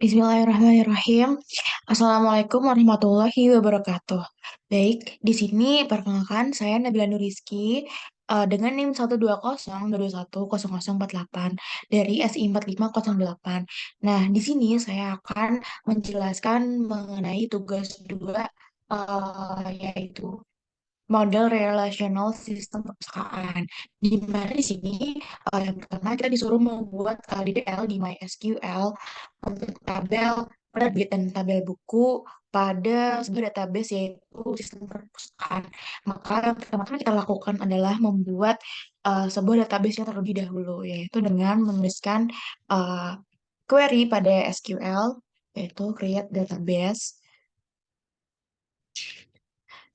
Bismillahirrahmanirrahim. Assalamualaikum warahmatullahi wabarakatuh. Baik, di sini perkenalkan saya Nabila Nuriski dengan NIM 120 221 0048 dari SI 4508. Nah, di sini saya akan menjelaskan mengenai tugas 2 yaitu model relational system perpustakaan. Di mana di sini yang pertama kita disuruh membuat DDL di MySQL untuk tabel penerbit dan tabel buku pada sebuah database yaitu sistem perpustakaan. Maka yang pertama kali kita lakukan adalah membuat sebuah database yang terlebih dahulu, yaitu dengan menuliskan uh, query pada SQL, yaitu create database.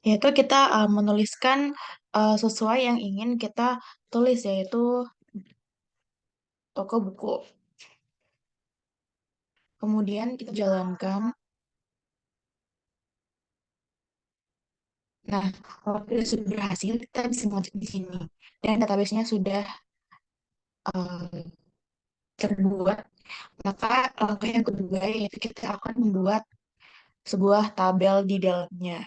Yaitu kita menuliskan sesuai yang ingin kita tulis, yaitu toko buku. Kemudian kita jalankan. Nah, kalau kita sudah berhasil, kita bisa mengecek di sini. Dan database-nya sudah eh, terbuat. Maka langkah yang kedua yaitu kita akan membuat sebuah tabel di dalamnya.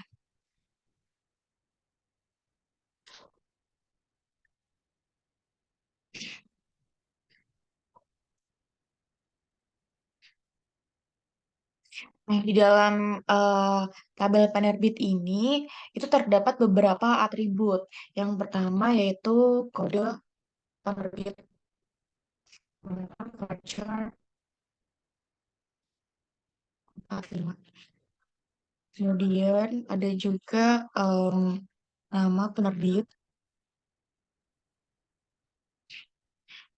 Nah, di dalam eh, tabel penerbit ini itu terdapat beberapa atribut. Yang pertama yaitu kode penerbit, voucher, affirmasi. Kemudian ada juga nama penerbit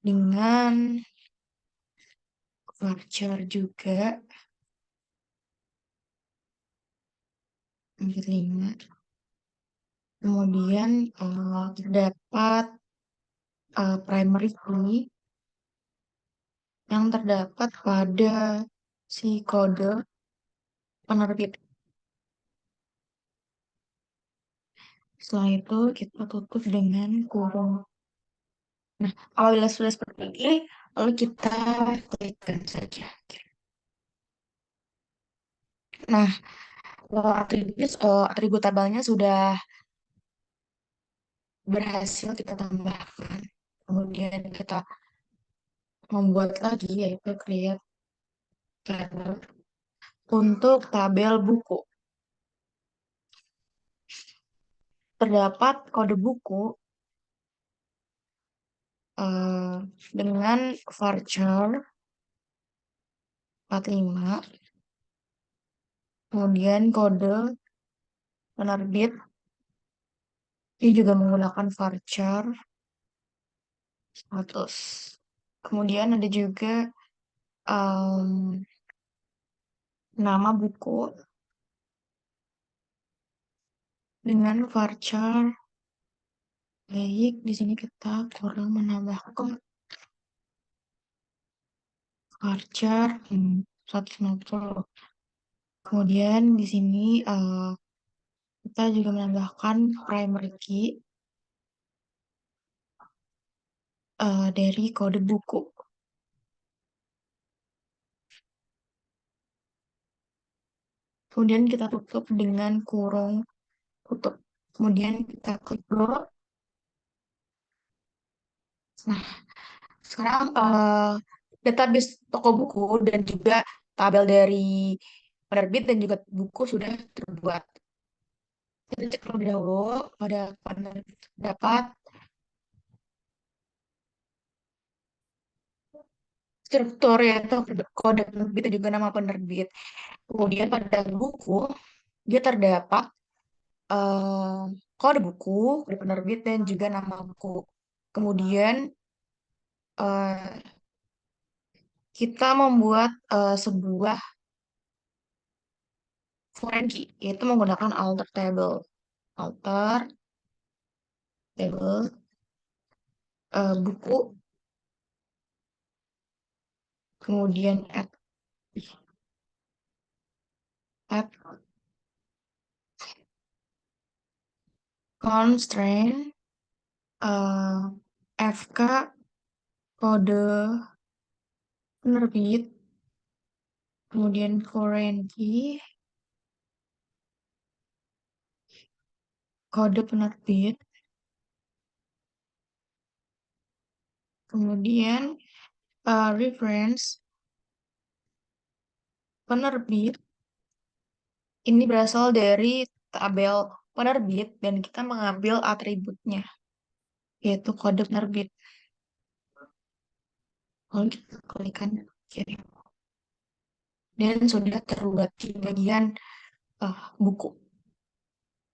dengan voucher juga 45. Kemudian terdapat primary key yang terdapat pada si kode penerbit. Setelah itu kita tutup dengan kurung. Nah, apabila sudah seperti ini, lalu kita klikkan saja. Nah, atribut tabelnya sudah berhasil kita tambahkan. Kemudian kita membuat lagi yaitu create table untuk tabel buku. Terdapat kode buku eh, dengan varchar 45, kemudian kode penerbit ini juga menggunakan varchar 100. Kemudian ada juga em, nama buku dengan varchar. Baik, di sini kita kurang menambahkan varchar 150. Kemudian di sini kita juga menambahkan primary key dari kode buku. Kemudian kita tutup dengan kurung tutup. Kemudian kita klik go. Nah, sekarang database toko buku dan juga tabel dari penerbit dan juga buku sudah terbuat. Kita cek terlebih dahulu pada penerbit dapat struktur yaitu kode penerbit dan juga nama penerbit. Kemudian pada buku dia terdapat eh, kode buku, kode penerbit dan juga nama buku. Kemudian eh, kita membuat sebuah foreign key yaitu menggunakan alter table. Alter table buku, kemudian add constraint FK kode penerbit, kemudian foreign key, kode penerbit, kemudian reference penerbit. Ini berasal dari tabel penerbit dan kita mengambil atributnya, yaitu kode penerbit. Lalu kita klikkan kirim. Dan sudah terbuat di bagian buku.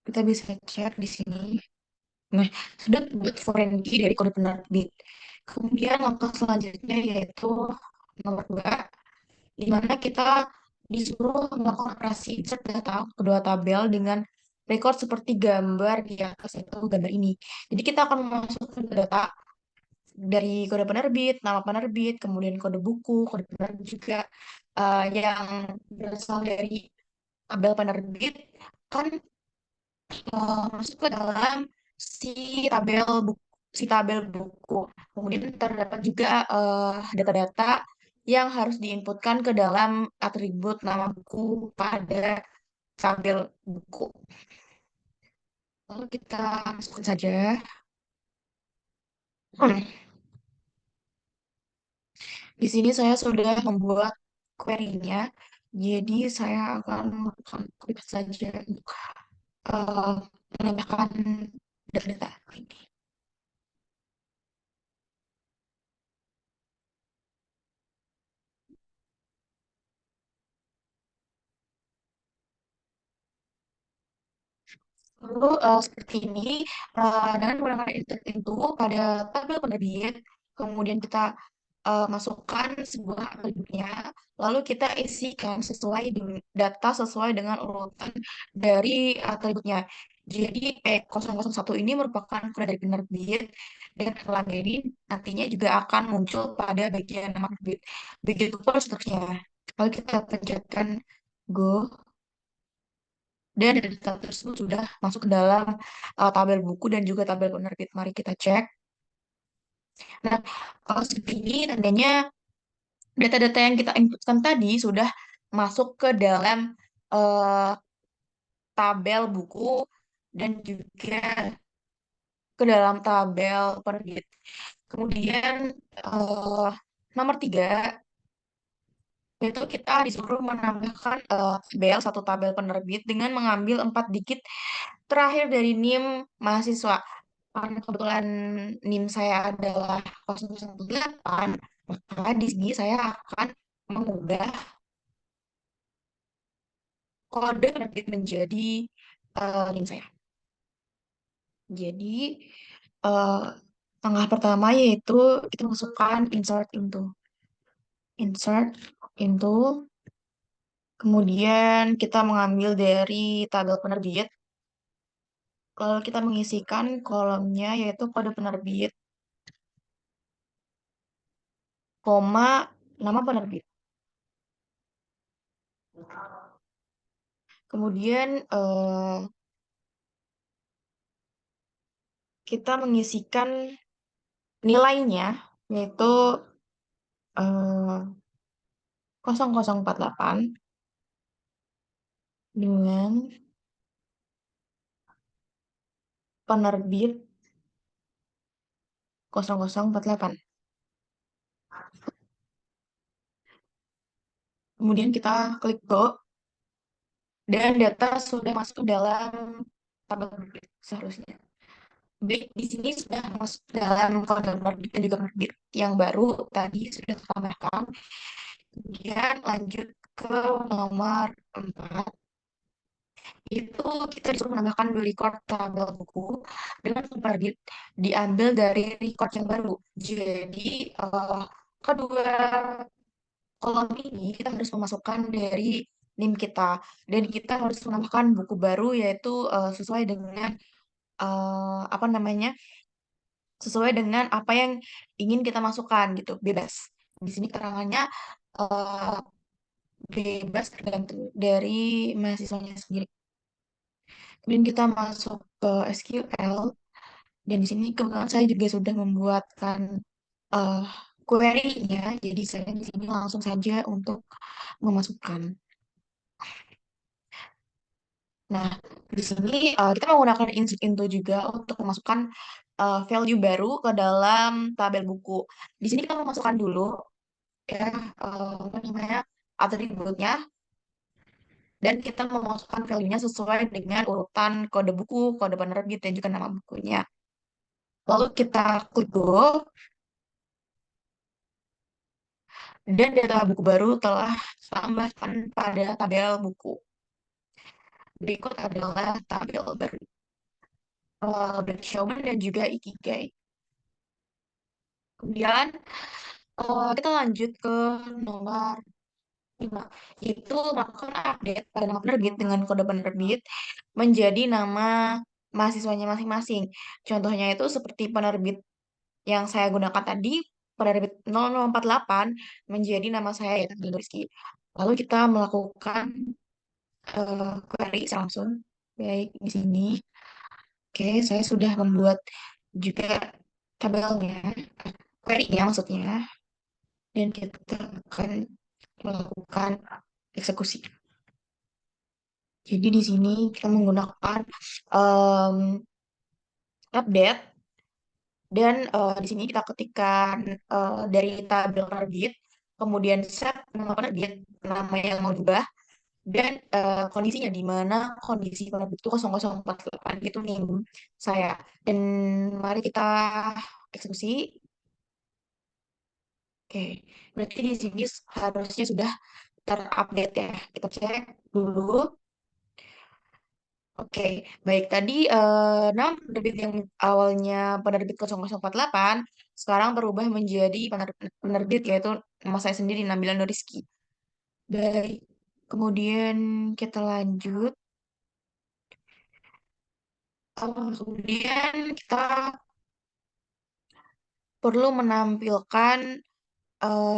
Kita bisa cek di sini. Nah, sudah terbuat foreign key dari kode penerbit. Kemudian langkah selanjutnya yaitu nomor 2, di mana kita disuruh melakukan operasi insert data kedua tabel dengan record seperti gambar di atas itu gambar ini. Jadi kita akan memasukkan data dari kode penerbit, nama penerbit, kemudian kode buku, kode penerbit juga yang berasal dari tabel penerbit kan masuk ke dalam si tabel buku. Kemudian terdapat juga data-data yang harus diinputkan ke dalam atribut nama buku pada tabel buku. Lalu kita masukkan saja. Di sini saya sudah membuat query-nya. Jadi saya akan melakukan klik saja untuk eh, menambahkan data-data ini. Lalu seperti ini, dengan menggunakan insert itu pada tabel penerbit, kemudian kita masukkan sebuah atributnya, lalu kita isikan sesuai dengan data sesuai dengan urutan dari atributnya. Jadi P001 ini merupakan kode dari penerbit dan halaman ini nantinya juga akan muncul pada bagian nama penerbit. Begitu pun seterusnya. Lalu kita pencetkan Go. Dan data tersebut sudah masuk ke dalam tabel buku dan juga tabel penerbit. Mari kita cek. Nah, kalau seperti ini tandanya data-data yang kita inputkan tadi sudah masuk ke dalam eh, tabel buku dan juga ke dalam tabel penerbit. Kemudian eh, nomor 3, yaitu kita disuruh menambahkan tabel satu tabel penerbit dengan mengambil 4 digit terakhir dari NIM mahasiswa. Karena kebetulan NIM saya adalah 018, maka di sini saya akan mengubah kode penerbit menjadi NIM saya. Jadi, eh, langkah pertama yaitu kita masukkan insert into, kemudian kita mengambil dari tabel penerbit, lalu kita mengisikan kolomnya yaitu kode penerbit, koma, nama penerbit. Kemudian kita mengisikan nilainya yaitu 0048 dengan penerbit 0048. Kemudian kita klik Go dan data sudah masuk ke dalam tabel penerbit seharusnya. Baik, di sini sudah masuk dalam kode penerbit dan juga penerbit yang baru tadi sudah ditambahkan. Kemudian lanjut ke nomor 4, itu kita disuruh menambahkan record tabel buku dengan penerbit diambil dari record yang baru. Jadi kedua kolom ini kita harus memasukkan dari NIM kita dan kita harus menambahkan buku baru yaitu sesuai dengan apa namanya, sesuai dengan apa yang ingin kita masukkan gitu, bebas. Di sini keterangannya eh, bebas tergantung dari mahasiswanya sendiri. Kemudian kita masuk ke SQL dan di sini kebetulan saya juga sudah membuatkan query-nya. Jadi saya di sini langsung saja untuk memasukkan. Nah, di sini kita menggunakan insert into juga untuk memasukkan value baru ke dalam tabel buku. Di sini kita memasukkan dulu ya apa namanya atributnya, dan kita memasukkan value-nya sesuai dengan urutan kode buku, kode penerbit, dan juga nama bukunya. Lalu kita klik go, dan data buku baru telah tambahkan pada tabel buku. Berikut adalah tabel baru Black Showman dan juga Ikigai. Kemudian kita lanjut ke nomor 5, yaitu melakukan update pada nama penerbit dengan kode penerbit menjadi nama mahasiswanya masing-masing. Contohnya itu seperti penerbit yang saya gunakan tadi, penerbit 0048 menjadi nama saya, yaitu Abdul Rizky. Lalu kita melakukan query langsung. Baik, di sini. Oke, saya sudah membuat juga tabelnya, query-nya maksudnya, dan kita akan melakukan eksekusi. Jadi di sini kita menggunakan em, update, dan di sini kita ketikkan dari tabel penerbit, kemudian set nama penerbit, nama yang mau diubah, dan kondisinya di mana kondisi penerbit itu 0048 gitu nih saya. Dan mari kita eksekusi. Oke, berarti di sini harusnya sudah terupdate ya. Kita cek dulu. Oke, baik. Tadi nama penerbit yang awalnya penerbit 0048 sekarang berubah menjadi penerbit, yaitu nama saya sendiri, Nabila Nuriski. Baik. Kemudian kita lanjut. Kemudian kita perlu menampilkan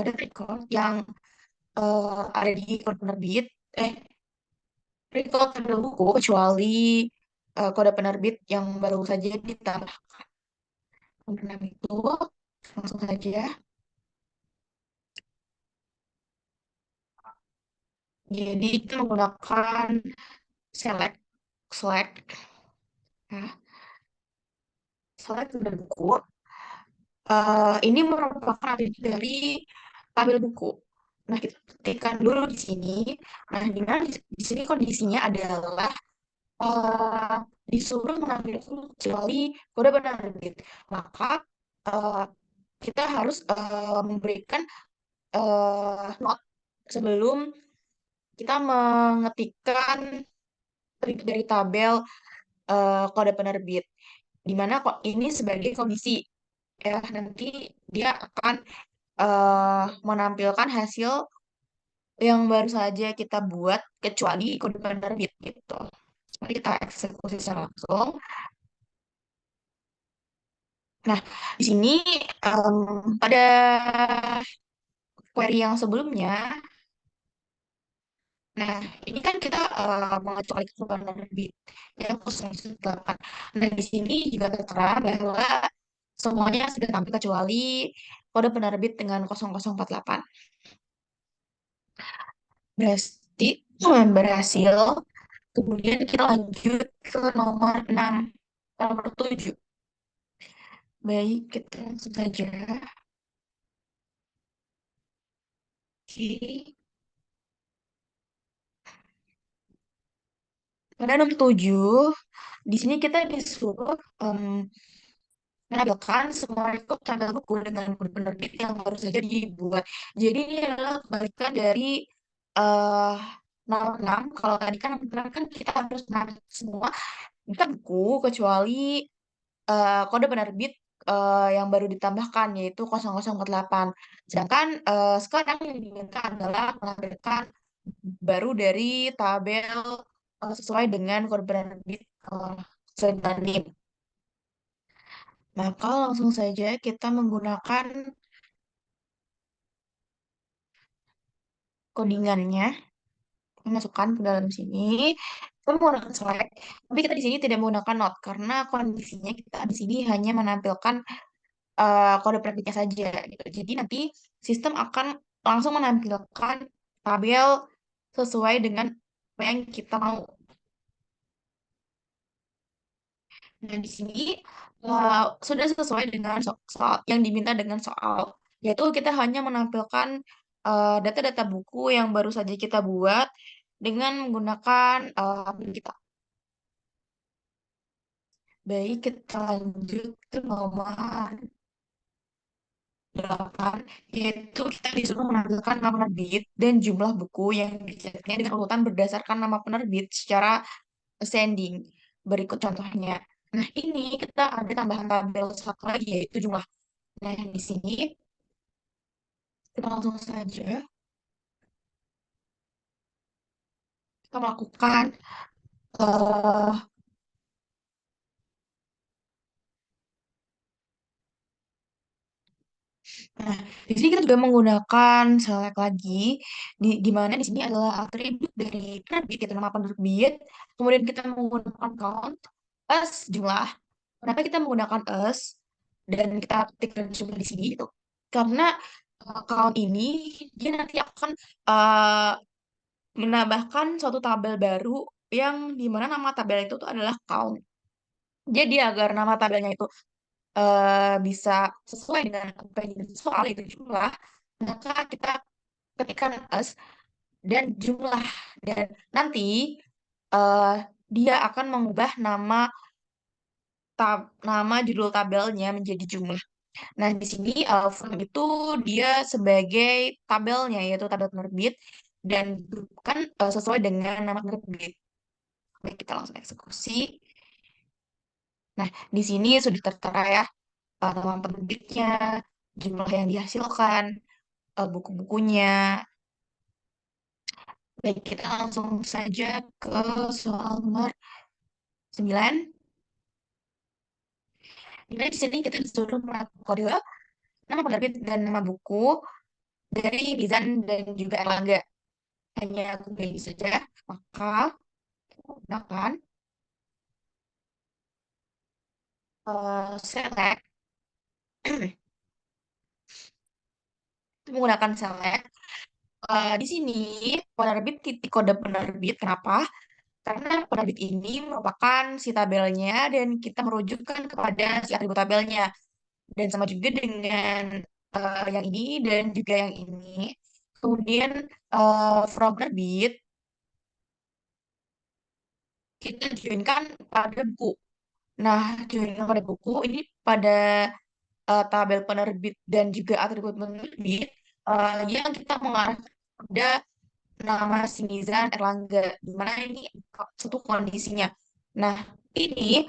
record yang ada di kode penerbit. Eh, Record tabel buku kecuali kode penerbit yang baru saja ditambah. Untuk itu, langsung saja. Jadi kita menggunakan select, select, ya, select tabel buku. Ini merupakan atribut dari tabel buku. Nah, kita ketikkan dulu di sini. Nah, di sini kondisinya adalah eh, disuruh mengambil kecuali kode penerbit. Maka eh, kita harus memberikan not sebelum kita mengetikkan dari tabel kode penerbit, di mana kok ini sebagai komisi ya, nanti dia akan menampilkan hasil yang baru saja kita buat kecuali kode penerbit gitu. Mari kita eksekusi secara langsung. Nah, di sini pada query yang sebelumnya, nah ini kan kita mengecualikan kode penerbit yang 018. Nah, di sini juga tertera bahwa semuanya sudah tampil kecuali kode penerbit dengan 0048. Berarti berhasil. Kemudian kita lanjut ke nomor 6, nomor 7. Baik, kita langsung saja. Oke. Pada nomor 7, di sini kita disuruh menampilkan semua rekod tanggal buku dengan kode penerbit yang baru saja dibuat. Jadi ini adalah kebalikan dari eh nomor 6. Kalau tadi kan nomor 6 kan kita harus menampilkan semua kita buku kecuali kode penerbit yang baru ditambahkan, yaitu 0048. Sedangkan sekarang yang diminta adalah menampilkan baru dari tabel sesuai dengan kode penerbit sesuai dengan NIM. Maka langsung saja kita menggunakan codingannya, masukkan ke dalam sini. Kita menggunakan select, tapi kita di sini tidak menggunakan not karena kondisinya kita di sini hanya menampilkan kode penerbitnya saja gitu. Jadi nanti sistem akan langsung menampilkan tabel sesuai dengan apa yang kita mau. Nah, di sini sudah sesuai dengan soal yang diminta dengan soal, yaitu kita hanya menampilkan data-data buku yang baru saja kita buat dengan menggunakan kita. Baik, kita lanjut ke nomor 8, yaitu kita disuruh menampilkan nama penerbit dan jumlah buku yang dicetaknya dengan urutan berdasarkan nama penerbit secara ascending. Berikut contohnya. Nah, ini kita ada tambahan tabel satu lagi, yaitu jumlah. Nah, di sini kita langsung saja kita melakukan eh, nah, di sini kita juga menggunakan select lagi, di mana di sini adalah atribut dari penerbit, yaitu nama penerbit. Kemudian kita menggunakan count as jumlah. Kenapa kita menggunakan as dan kita ketik jumlah di sini gitu? Karena count ini dia nanti akan eh, menambahkan suatu tabel baru yang dimana nama tabel itu tuh adalah count. Jadi agar nama tabelnya itu bisa sesuai dengan apa yang jadi soal itu jumlah, maka kita ketikkan as dan jumlah, dan nanti eh, dia akan mengubah nama judul tabelnya menjadi jumlah. Nah, di sini form itu dia sebagai tabelnya, yaitu tabel penerbit, dan bukan sesuai dengan nama penerbit. Baik, kita langsung eksekusi. Nah, di sini sudah tertera ya nama penerbitnya, jumlah yang dihasilkan, buku-bukunya. Baik, kita langsung saja ke soal nomor 9. Jadi di sini kita disuruh kode nama penerbit dan nama buku dari Bizan dan juga Erlangga. Hanya aku pilih saja, maka gunakan select, menggunakan select. Di sini penerbit titik kode penerbit. Kenapa? Karena penerbit ini merupakan si tabelnya dan kita merujukkan kepada si atribut tabelnya. Dan sama juga dengan yang ini dan juga yang ini. Kemudian from penerbit kita joinkan pada buku. Nah, joinkan pada buku ini pada tabel penerbit dan juga atribut penerbit yang kita mengarahkan pada nama si Mizan Erlangga, di mana ini satu kondisinya. Nah, ini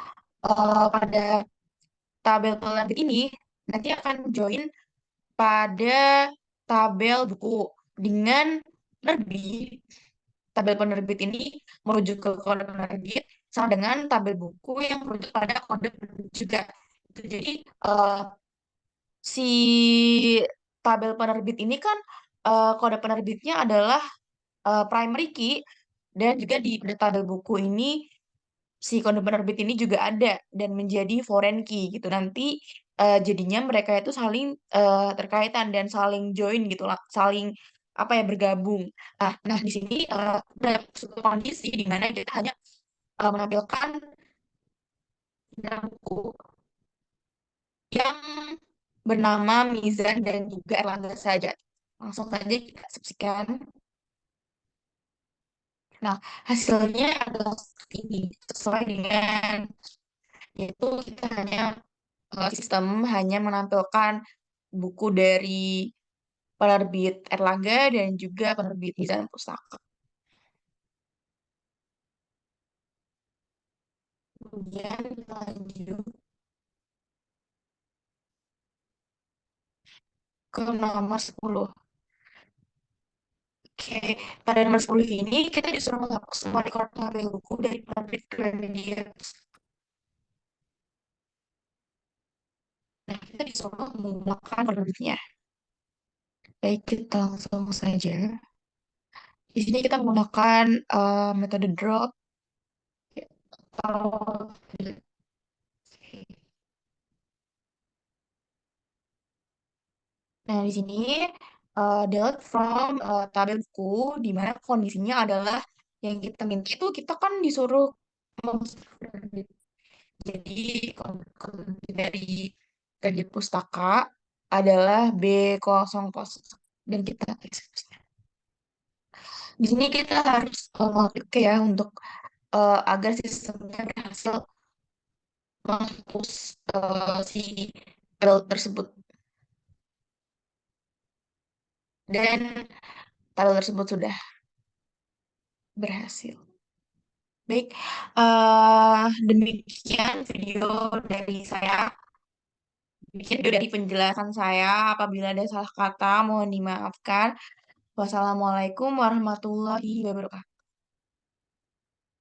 pada tabel penerbit ini nanti akan join pada tabel buku dengan penerbit. Tabel penerbit ini merujuk ke kode penerbit sama dengan tabel buku yang merujuk pada kode penerbit juga. Itu jadi eh, si tabel penerbit ini kan kode penerbitnya adalah primary key, dan juga di tabel buku ini si kode penerbit ini juga ada dan menjadi foreign key gitu. Nanti jadinya mereka itu saling terkaitan dan saling join gitu lah, saling apa ya, bergabung. Nah, di sini ada suatu kondisi di mana kita hanya menampilkan dalam buku yang bernama Mizan dan juga Erlangga saja. Langsung saja kita saksikan. Nah, hasilnya adalah seperti ini, sesuai dengan, yaitu kita hanya sistem hanya menampilkan buku dari penerbit Erlangga dan juga penerbit Nizam Pustaka. Kemudian kita lanjut ke nomor 10. Oke, pada nomor 10 ini kita disuruh menghapus semua rekor pengambil buku dari penerbit Gramedia. Nah, kita disuruh menggunakan penerbitnya. Baik, kita langsung saja. Di sini kita menggunakan metode drop. Kalau Nah, di sini delete from tabel buku, di mana kondisinya adalah yang kita minta itu kita kan disuruh mem- jadi kondisi dari kredit pustaka adalah B00 dan kita eksekusinya. Di sini kita harus mengklik ya untuk agar sistemnya berhasil menghapus si tabel tersebut dan tabel tersebut sudah berhasil. Baik, demikian video dari saya. Demikian video dari penjelasan saya. Apabila ada salah kata, mohon dimaafkan. Wassalamualaikum warahmatullahi wabarakatuh.